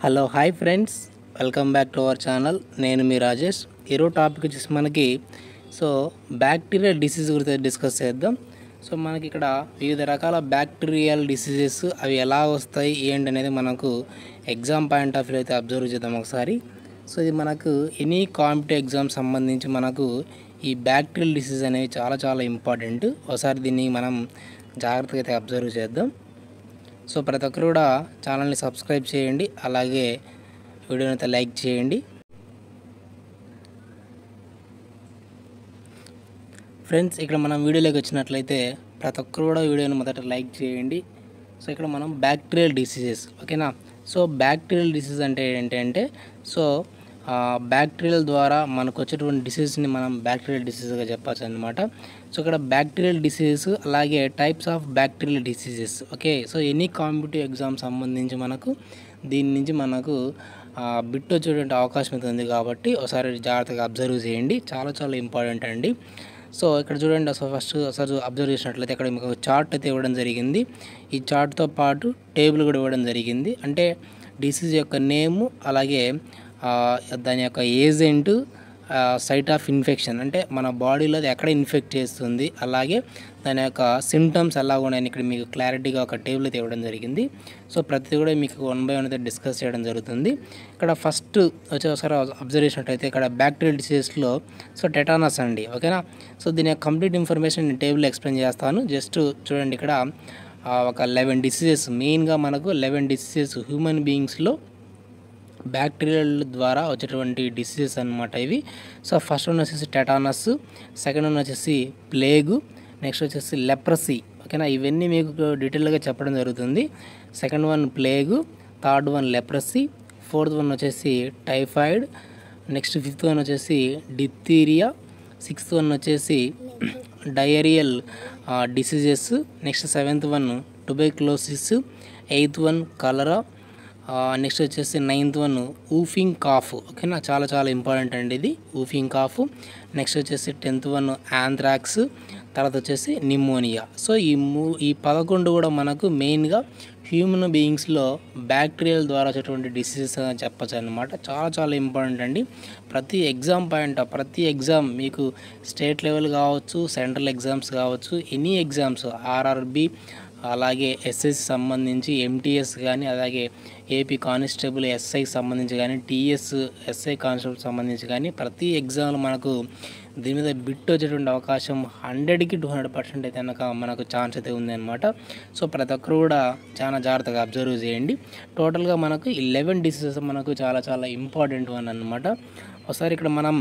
Hello hi friends, welcome back to our channel. నేను మీ రాజేష్. ఈరోజు topic వచ్చేసి మనకి బ్యాక్టీరియల్ డిసీజ్ గురించి డిస్కస్ చేద్దాం. మనకి ఇక్కడ వివిధ రకాల బ్యాక్టీరియల్ డిసీజెస్ అవి ఎలా వస్తాయి ఏంటి అనేది మనకు ఎగ్జామ్ పాయింట్ ఆఫ్ వ్యూ అయితే అబ్జర్వ్ చేద్దాం ఒకసారి. ఇది మనకు ఎనీ కాంపిటేటివ్ ఎగ్జామ్ సంబంధించి మనకు ఈ బ్యాక్టీరియల్ డిసీజ్ అనేవి చాలా చాలా ఇంపార్టెంట్. ఒకసారి దీన్ని మనం జాగ్రత్తగా అయితే అబ్జర్వ్ చేద్దాం. ప్రతి ఒక్కరు కూడా ఛానల్ని సబ్స్క్రైబ్ చేయండి, అలాగే వీడియోని అయితే లైక్ చేయండి. ఫ్రెండ్స్, ఇక్కడ మనం వీడియోలోకి వచ్చినట్లయితే ప్రతి ఒక్కరు కూడా వీడియోని మొదట లైక్ చేయండి. ఇక్కడ మనం బ్యాక్టీరియల్ డిసీజెస్, ఓకేనా. బ్యాక్టీరియల్ డిసీజ్ అంటే ఏంటంటే బ్యాక్టీరియల్ ద్వారా మనకు వచ్చేటువంటి డిసీజ్ని మనం బ్యాక్టీరియల్ డిసీజ్గా చెప్పచ్చు అనమాట. ఇక్కడ బ్యాక్టీరియల్ డిసీజెస్ అలాగే types of bacterial diseases, okay. Any competitive exam సంబంధించి మనకు దీని నుంచి మనకు బిట్ వచ్చేటువంటి అవకాశం అయితే ఉంది కాబట్టి ఒకసారి జాగ్రత్తగా అబ్జర్వ్ చేయండి. చాలా చాలా ఇంపార్టెంట్ అండి. ఇక్కడ చూడండి, ఫస్ట్ ఒకసారి అబ్జర్వ్ చేసినట్లయితే ఇక్కడ మీకు చార్ట్ అయితే ఇవ్వడం జరిగింది. ఈ చార్ట్తో పాటు టేబుల్ కూడా ఇవ్వడం జరిగింది. అంటే డిసీజ్ యొక్క నేము, అలాగే దాని యొక్క ఏజెంట్, సైట్ ఆఫ్ ఇన్ఫెక్షన్ అంటే మన బాడీలో అది ఎక్కడ ఇన్ఫెక్ట్ చేస్తుంది, అలాగే దాని యొక్క సిమ్టమ్స్ ఎలా ఉన్నాయని ఇక్కడ మీకు క్లారిటీగా ఒక టేబుల్ అయితే ఇవ్వడం జరిగింది. ప్రతి కూడా మీకు 1 by 1 అయితే డిస్కస్ చేయడం జరుగుతుంది. ఇక్కడ ఫస్ట్ ఒకసారి అబ్జర్వ్ చేసినట్టయితే ఇక్కడ బ్యాక్టీరియల్ డిసీజెస్లో టెటానస్ అండి, ఓకేనా. దీని యొక్క కంప్లీట్ ఇన్ఫర్మేషన్ నేను టేబుల్ ఎక్స్ప్లెయిన్ చేస్తాను. జస్ట్ చూడండి, ఇక్కడ ఒక 11 డిసీజెస్, మెయిన్గా మనకు 11 డిసీజెస్ హ్యూమన్ బీయింగ్స్లో బ్యాక్టీరియల్ ద్వారా వచ్చేటువంటి డిసీజెస్ అనమాట ఇవి. ఫస్ట్ వన్ వచ్చేసి టెటానస్, సెకండ్ వన్ వచ్చేసి ప్లేగు, నెక్స్ట్ వచ్చేసి లెప్రసీ, ఓకేనా. ఇవన్నీ మీకు డీటెయిల్గా చెప్పడం జరుగుతుంది. Second one plague, third one leprosy, fourth one వచ్చేసి టైఫాయిడ్, నెక్స్ట్ ఫిఫ్త్ వన్ వచ్చేసి డిప్తీరియా, సిక్స్త్ వన్ వచ్చేసి diarrhoeal diseases, next seventh one tuberculosis, eighth one cholera, next వచ్చేసి నైన్త్ వన్ ఊఫింగ్ కాఫ్, ఓకేనా. చాలా చాలా ఇంపార్టెంట్ అండి ఇది, ఊఫింగ్ కాఫ్. నెక్స్ట్ వచ్చేసి 10th వన్ యాంథ్రాక్స్, తర్వాత వచ్చేసి నిమోనియా. ఈ 11 కూడా మనకు మెయిన్గా హ్యూమన్ బీయింగ్స్లో బ్యాక్టీరియల్ ద్వారా వచ్చేటువంటి డిసీజెస్ అని చెప్పచ్చు అనమాట. చాలా చాలా ఇంపార్టెంట్ అండి. ప్రతి ఎగ్జామ్ మీకు స్టేట్ లెవెల్ కావచ్చు, సెంట్రల్ ఎగ్జామ్స్ కావచ్చు, ఎనీ ఎగ్జామ్స్, ఆర్ఆర్బి, అలాగే ఎస్ఎస్సి సంబంధించి, ఎంటీఎస్ కానీ, అలాగే ఏపీ కానిస్టేబుల్ ఎస్ఐకి సంబంధించి కానీ, టీఎస్ ఎస్ఐ కానిస్టేబుల్ సంబంధించి కానీ, ప్రతి ఎగ్జామ్లో మనకు దీని మీద బిట్ వచ్చేటువంటి అవకాశం 100కి 200% అయితే కనుక మనకు ఛాన్స్ అయితే ఉందన్నమాట. ప్రతి ఒక్కరు కూడా చాలా జాగ్రత్తగా అబ్జర్వ్ చేయండి. టోటల్గా మనకు 11 డిసీజెస్ మనకు చాలా చాలా ఇంపార్టెంట్ వన్ అనమాట. ఒకసారి ఇక్కడ మనం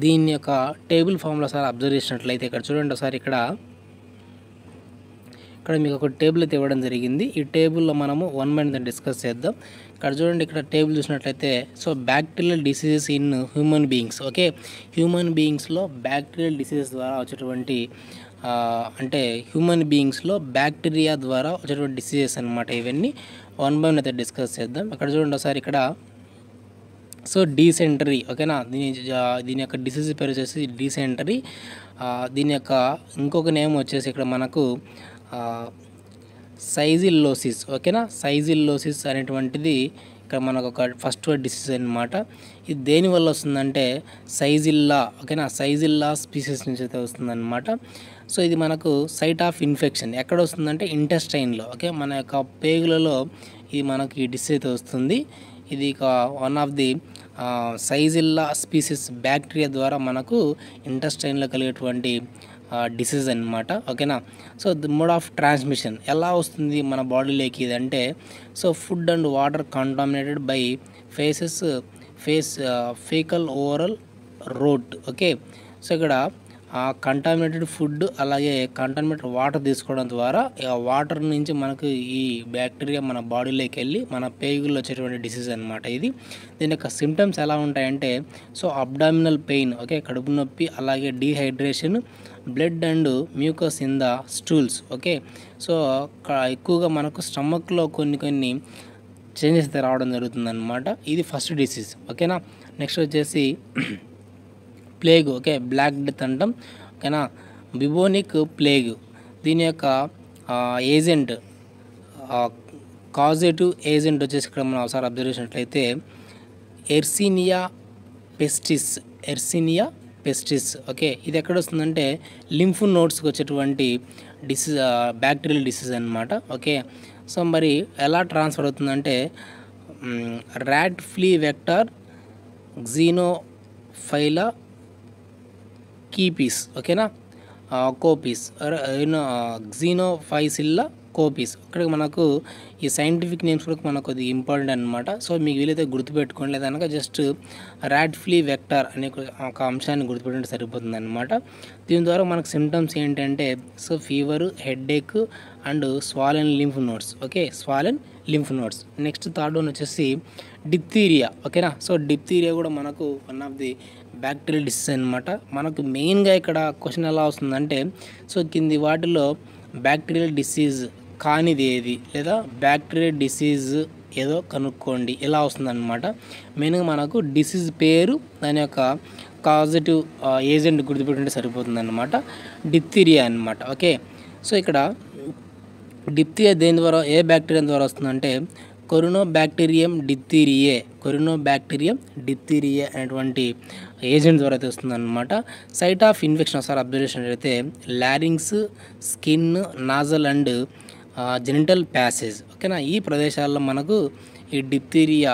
దీని యొక్క టేబుల్ ఫామ్లో ఒకసారి అబ్జర్వ్ చేసినట్లయితే ఇక్కడ చూడండి, ఒకసారి ఇక్కడ మీకు ఒక టేబుల్ అయితే ఇవ్వడం జరిగింది. ఈ టేబుల్లో మనము 1 by 1 డిస్కస్ చేద్దాం. ఇక్కడ చూడండి, ఇక్కడ టేబుల్ చూసినట్లయితే bacterial diseases in human beings, okay. Human బీయింగ్స్లో బ్యాక్టీరియల్ డిసీజెస్ ద్వారా వచ్చేటువంటి అంటే హ్యూమన్ బీయింగ్స్లో బ్యాక్టీరియా ద్వారా వచ్చేటువంటి డిసీజెస్ అనమాట. ఇవన్నీ 1 by 1 అయితే డిస్కస్ చేద్దాం. ఇక్కడ చూడండి ఒకసారి ఇక్కడ డీసెంటరీ, ఓకేనా. దీని యొక్క డిసీజ్ పేరు వచ్చేసి డీసెంటరీ. దీని యొక్క ఇంకొక నేమ్ వచ్చేసి ఇక్కడ మనకు సైజిల్లోసిస్, ఓకేనా. సైజిల్లోసిస్ అనేటువంటిది ఇక్కడ మనకు ఒక ఫస్ట్ డిసీజ్ అనమాట. ఇది దేనివల్ల వస్తుందంటే సైజిల్లా, ఓకేనా. సైజిల్లా స్పీసీస్ నుంచి అయితే వస్తుందన్నమాట. ఇది మనకు సైట్ ఆఫ్ ఇన్ఫెక్షన్ ఎక్కడ వస్తుందంటే ఇంటెస్టైన్లో, ఓకే. మన యొక్క పేగులలో ఇది మనకి ఈ డిసీజ్ అయితే వస్తుంది. ఇది one of the Shigella species bacteria ద్వారా మనకు ఇంటెస్టైన్లో కలిగేటువంటి డిసీజ్ అనమాట, ఓకేనా. ది మోడ్ ఆఫ్ ట్రాన్స్మిషన్ ఎలా వస్తుంది మన బాడీలోకి ఇదంటే food and water contaminated by faecal oral wrote, okay. ఇక్కడ కంటామినేటెడ్ ఫుడ్ అలాగే కంటామినేటెడ్ వాటర్ తీసుకోవడం ద్వారా వాటర్ నుంచి మనకు ఈ బ్యాక్టీరియా మన బాడీలోకి వెళ్ళి మన పేగుల్లో వచ్చేటువంటి డిసీజ్ అనమాట ఇది. దీని యొక్క సిమ్టమ్స్ ఎలా ఉంటాయంటే అబ్డామినల్ పెయిన్, ఓకే, కడుపు నొప్పి, అలాగే dehydration, blood and mucus in the stools, okay. ఎక్కువగా మనకు స్టమక్లో కొన్ని చేంజెస్ అయితే రావడం జరుగుతుంది అనమాట. ఇది ఫస్ట్ డిసీజ్, ఓకేనా. నెక్స్ట్ వచ్చేసి ప్లేగ్, ఓకే, బ్లాక్ డెత్ అంటాం, ఓకేనా. బిబోనిక్ ప్లేగ్, దీని యొక్క ఏజెంట్ కాజేటివ్ ఏజెంట్ వచ్చేసి ఇక్కడ మనం ఒకసారి అబ్జర్వ్ చేసినట్లయితే ఎర్సినియా పెస్టిస్ ఓకే. ఇది ఎక్కడ వస్తుందంటే లింఫ్ నోడ్స్కి వచ్చేటువంటి డిసీజ్, బ్యాక్టీరియల్ డిసీజ్ అనమాట. ఓకే. సో మరి ఎలా ట్రాన్స్ఫర్ అవుతుందంటే ర్యాట్ ఫ్లీ వెక్టర్ జీనోఫైలా కీపీస్ ఓకేనా, కోపీస్ జీనోఫైసిల్లా కోపీస్. ఇక్కడ మనకు ఈ సైంటిఫిక్ నేమ్స్ కూడా మనకు కొద్దిగా ఇంపార్టెంట్ అనమాట. సో మీకు వీలైతే గుర్తుపెట్టుకోండి, లేదనక జస్ట్ ర్యాట్ ఫ్లీ వెక్టర్ అనే ఒక అంశాన్ని గుర్తుపెట్టుకుంటే సరిపోతుంది అనమాట. దీని ద్వారా మనకు సిమ్టమ్స్ ఏంటంటే so fever, headache and swollen lymph nodes. Okay, swollen lymph nodes. Next third one వచ్చేసి డిప్తీరియా ఓకేనా. సో డిప్తీరియా కూడా మనకు one of the bacterial disease అనమాట. మనకు మెయిన్గా ఇక్కడ క్వశ్చన్ ఎలా వస్తుందంటే సో కింది వాటిలో బ్యాక్టీరియల్ డిసీజ్ కానిది ఏది, లేదా బ్యాక్టీరియల్ డిసీజ్ ఏదో కనుక్కోండి ఇలా వస్తుందన్నమాట. మెయిన్గా మనకు డిసీజ్ పేరు, దాని యొక్క కాజేటివ్ ఏజెంట్ గుర్తుపెట్టుకుంటే సరిపోతుంది అనమాట. డిప్తీరియా అనమాట. ఓకే. సో ఇక్కడ డిప్తీరియా దేని ద్వారా, ఏ బ్యాక్టీరియా ద్వారా వస్తుందంటే కొరినోబాక్టీరియం డిప్తీరియే అనేటువంటి ఏజెంట్ ద్వారా అయితే వస్తుందన్నమాట. సైట్ ఆఫ్ ఇన్ఫెక్షన్ ఒకసారి అబ్జర్వేషన్ అయితే larynx, skin, nasal and genital passage ఓకేనా. ఈ ప్రదేశాల్లో మనకు ఈ డిప్తీరియా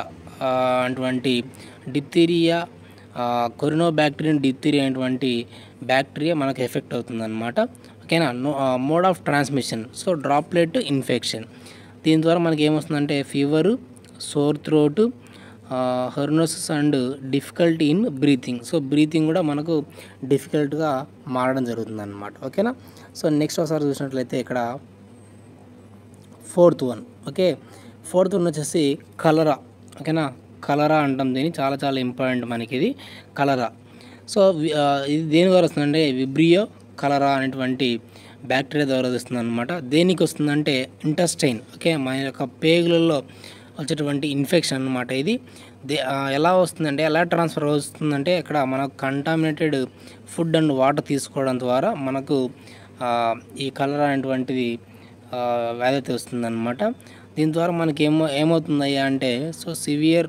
కొరినోబాక్టీరియం డిప్తీరియా అనేటువంటి బ్యాక్టీరియా మనకు ఎఫెక్ట్ అవుతుందన్నమాట. ఓకేనా. Mode of transmission so droplet infection. దీని ద్వారా మనకి ఏమొస్తుందంటే fever, sore throat, hoarseness and difficulty in breathing. So breathing కూడా మనకు డిఫికల్ట్గా మారడం జరుగుతుంది అనమాట. ఓకేనా. సో నెక్స్ట్ ఒకసారి చూసినట్లయితే ఇక్కడ fourth one. Okay, fourth one వచ్చేసి కలరా ఓకేనా. కలరా అంటాం దీన్ని, చాలా చాలా ఇంపార్టెంట్ మనకి ఇది కలరా. సో ఇది దేని ద్వారా వస్తుందంటే విబ్రియో కలరా అనేటువంటి బ్యాక్టీరియా ద్వారా వస్తుంది అనమాట. దేనికి వస్తుందంటే ఇంటెస్టైన్ ఓకే, మన యొక్క పేగులలో వచ్చేటువంటి ఇన్ఫెక్షన్ అనమాట. ఇది ఎలా వస్తుందంటే, ఎలా ట్రాన్స్ఫర్ వస్తుందంటే ఇక్కడ మనకు కంటామినేటెడ్ ఫుడ్ అండ్ వాటర్ తీసుకోవడం ద్వారా మనకు ఈ కలరా అనేటువంటిది వ్యాధి అయితే వస్తుందన్నమాట. దీని ద్వారా మనకి ఏమవుతుందయ్యా అంటే so severe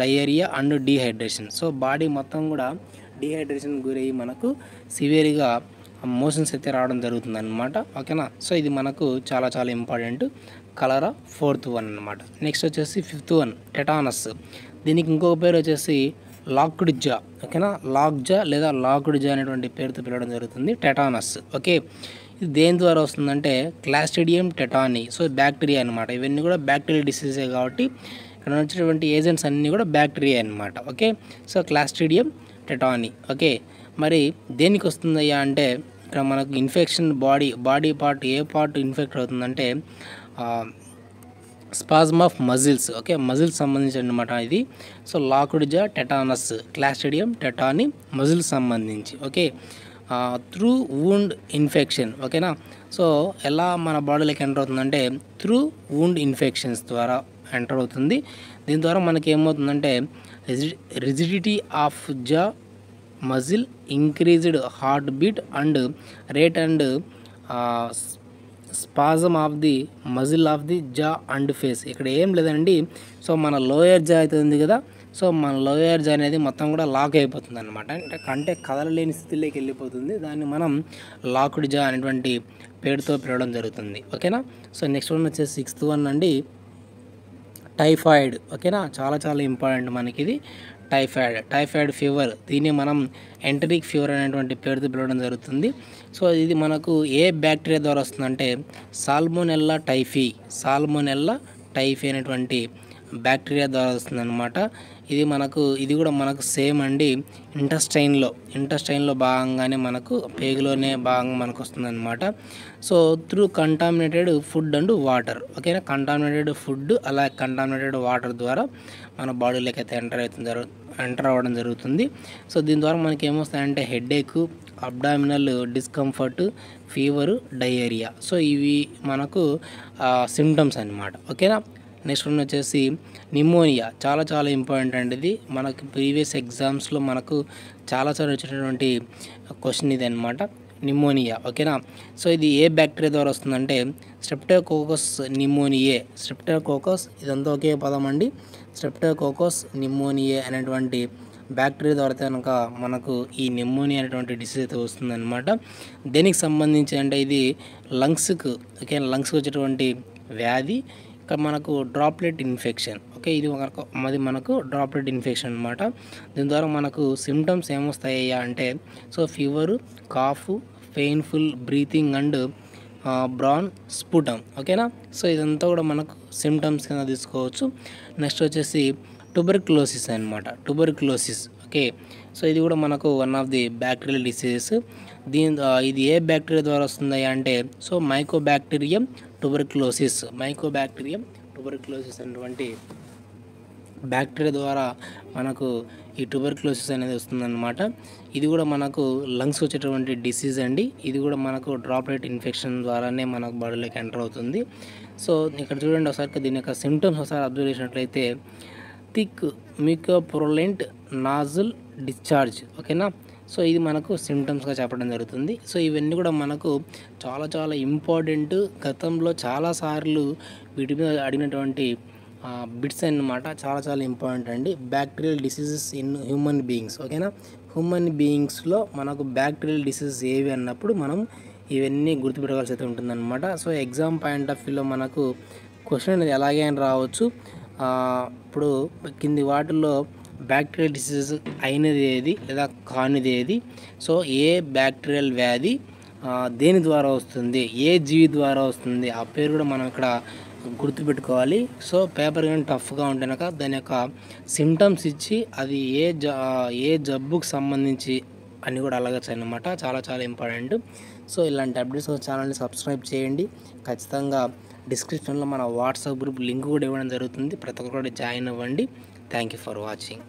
diarrhoea and dehydration. So body మొత్తం కూడా డీహైడ్రేషన్ గురయ్యి మనకు సివియర్గా మోషన్స్ అయితే రావడం జరుగుతుంది అనమాట. ఓకేనా. సో ఇది మనకు చాలా చాలా ఇంపార్టెంట్ కలరా, ఫోర్త్ వన్ అనమాట. నెక్స్ట్ వచ్చేసి ఫిఫ్త్ వన్ టెటానస్. దీనికి ఇంకొక పేరు వచ్చేసి లాక్డ్ జా ఓకేనా. లాక్జా లేదా లాక్డ్ జా అనేటువంటి పేరుతో పిలవడం జరుగుతుంది టెటానస్. ఓకే, ఇది దేని ద్వారా వస్తుందంటే క్లాస్ట్రిడియం టెటానీ. సో బ్యాక్టీరియా అనమాట. ఇవన్నీ కూడా బ్యాక్టీరియల్ డిసీజే కాబట్టి ఇక్కడ వచ్చేటువంటి ఏజెంట్స్ అన్నీ కూడా బ్యాక్టీరియా అనమాట. Okay, so clostridium tetani. Okay, మరి దేనికి వస్తుందయ్యా అంటే ఇక్కడ మనకు ఇన్ఫెక్షన్ బాడీ పార్ట్ ఏ పార్ట్ ఇన్ఫెక్ట్ అవుతుందంటే spasm of muscles. Okay, muscles సంబంధించి అనమాట ఇది. So locked jaw, tetanus, clostridium tetani muscles సంబంధించి. Okay, through wound infection. ఓకేనా. సో ఎలా మన బాడీలోకి ఎంటర్ అవుతుందంటే త్రూ వూండ్ ఇన్ఫెక్షన్స్ ద్వారా ఎంటర్ అవుతుంది. దీని ద్వారా మనకి ఏమవుతుందంటే rigidity of jaw muscle, increased heart beat and rate and spasm of the muscle of the జా అండ్ ఫేస్. ఇక్కడ ఏం లేదండి, సో మన లోయర్ జా అయితే ఉంది కదా, సో మన లోయర్ జా అనేది మొత్తం కూడా లాక్ అయిపోతుంది అనమాట. అంటే కదలలేని స్థితిలోకి వెళ్ళిపోతుంది. దాన్ని మనం లాక్డ్ జా అనేటువంటి పేరుతో పిలవడం జరుగుతుంది. ఓకేనా. సో నెక్స్ట్ వన్ వచ్చేసి సిక్స్త్ వన్ అండి టైఫాయిడ్. ఓకేనా, చాలా చాలా ఇంపార్టెంట్ మనకి ఇది టైఫాయిడ్ ఫీవర్. దీన్ని మనం ఎంటరిక్ ఫీవర్ అనేటువంటి పేరుతో పిలవడం జరుగుతుంది. సో ఇది మనకు ఏ బ్యాక్టీరియా ద్వారా వస్తుందంటే సాల్మోనెల్లా టైఫీ అనేటువంటి బ్యాక్టీరియా ద్వారా వస్తుందన్నమాట. ఇది కూడా మనకు సేమ్ అండి ఇంటెస్టైన్లో భాగంగానే మనకు పేగులోనే భాగంగా మనకు వస్తుందన్నమాట. So through contaminated food and water. ఓకేనా, కంటామినేటెడ్ ఫుడ్ అలా కంటామినేటెడ్ వాటర్ ద్వారా మన బాడీలోకి అయితే ఎంటర్ అవ్వడం జరుగుతుంది. సో దీని ద్వారా మనకి ఏమొస్తాయంటే headache, abdominal discomfort, fever, diarrhoea. So ఇవి మనకు సిమ్టమ్స్ అన్నమాట. ఓకేనా. నెక్స్ట్ వన్ వచ్చేసి నిమోనియా. చాలా చాలా ఇంపార్టెంట్ అండి ఇది. మనకు ప్రీవియస్ ఎగ్జామ్స్లో మనకు చాలాసార్లు వచ్చినటువంటి క్వశ్చన్ ఇది అనమాట. నిమోనియా. ఓకేనా. సో ఇది ఏ బ్యాక్టీరియా ద్వారా వస్తుందంటే స్ట్రెప్టోకోకస్ నిమోనియే. స్ట్రెప్టోకోకస్ ఇదంతా ఒకే పదం అండి. స్ట్రెప్టోకోకస్ నిమోనియే అనేటువంటి బ్యాక్టీరియా ద్వారా కనుక మనకు ఈ నిమోనియా అనేటువంటి డిసీజ్ అయితే వస్తుందన్నమాట. దేనికి సంబంధించి అంటే ఇది లంగ్స్కు, ఓకే, లంగ్స్కి వచ్చేటువంటి వ్యాధి. ఇక్కడ మనకు డ్రాప్లెట్ ఇన్ఫెక్షన్. ఓకే, ఇది మనకు డ్రాప్లెట్ ఇన్ఫెక్షన్ అనమాట. దీని ద్వారా మనకు సిమ్టమ్స్ ఏమొస్తాయ్యా అంటే so fever, cough, painful breathing and brown sputum. ఓకేనా. సో ఇదంతా కూడా మనకు సిమ్టమ్స్ కింద తీసుకోవచ్చు. నెక్స్ట్ వచ్చేసి ట్యూబర్క్యులోసిస్ అనమాట. ట్యూబర్క్యులోసిస్. ఓకే, సో ఇది కూడా మనకు one of the bacterial diseases. ఇది ఏ బ్యాక్టీరియా ద్వారా వస్తుంది అంటే so Mycobacterium tuberculosis. Mycobacterium tuberculosis అనేటువంటి బ్యాక్టీరియా ద్వారా మనకు ఈ ట్యూబర్క్యులోసిస్ అనేది వస్తుందన్నమాట. ఇది కూడా మనకు లంగ్స్ వచ్చేటువంటి డిసీజ్ అండి. ఇది కూడా మనకు డ్రాప్లెట్ ఇన్ఫెక్షన్ ద్వారానే మనకు బాడీలోకి ఎంటర్ అవుతుంది. సో ఇక్కడ చూడండి ఒకసారి దీని యొక్క సిమ్టమ్స్ ఒకసారి అబ్జర్వ్ చేసినట్లయితే థిక్ మ్యూకోప్రోలెంట్ నాజల్ డిశ్చార్జ్. ఓకేనా. సో ఇది మనకు సిమ్టమ్స్గా చెప్పడం జరుగుతుంది. సో ఇవన్నీ కూడా మనకు చాలా చాలా ఇంపార్టెంట్. గతంలో చాలాసార్లు వీటి మీద అడిగినటువంటి బిట్స్ అన్నమాట. చాలా చాలా ఇంపార్టెంట్ అండి. Bacterial diseases in human beings. ఓకేనా. హ్యూమన్ బీయింగ్స్లో మనకు బ్యాక్టీరియల్ డిసీజెస్ ఏవి అన్నప్పుడు మనం ఇవన్నీ గుర్తుపెట్టుకోవాల్సి అయితే ఉంటుందన్నమాట. సో ఎగ్జామ్ పాయింట్ ఆఫ్ వ్యూలో మనకు క్వశ్చన్ అనేది ఎలాగే అని రావచ్చు. ఇప్పుడు కింది వాటిల్లో బ్యాక్టీరియల్ డిసీజ్ అయినది ఏది లేదా కానిది ఏది, సో ఏ బ్యాక్టీరియల్ వ్యాధి దేని ద్వారా వస్తుంది, ఏ జీవి ద్వారా వస్తుంది, ఆ పేరు కూడా మనం ఇక్కడ గుర్తుపెట్టుకోవాలి. సో పేపర్ కానీ టఫ్గా ఉంటే కనుక దాని యొక్క సిమ్టమ్స్ ఇచ్చి అది ఏ జబ్బుకు సంబంధించి అని కూడా అడగచ్చు అన్నమాట. చాలా చాలా ఇంపార్టెంట్. సో ఇలాంటి అప్డేట్స్ ఛానల్ని సబ్స్క్రైబ్ చేయండి. ఖచ్చితంగా డిస్క్రిప్షన్లో మన వాట్సాప్ గ్రూప్ లింక్ కూడా ఇవ్వడం జరుగుతుంది. ప్రతి ఒక్కరు కూడా జాయిన్ అవ్వండి. Thank you for watching.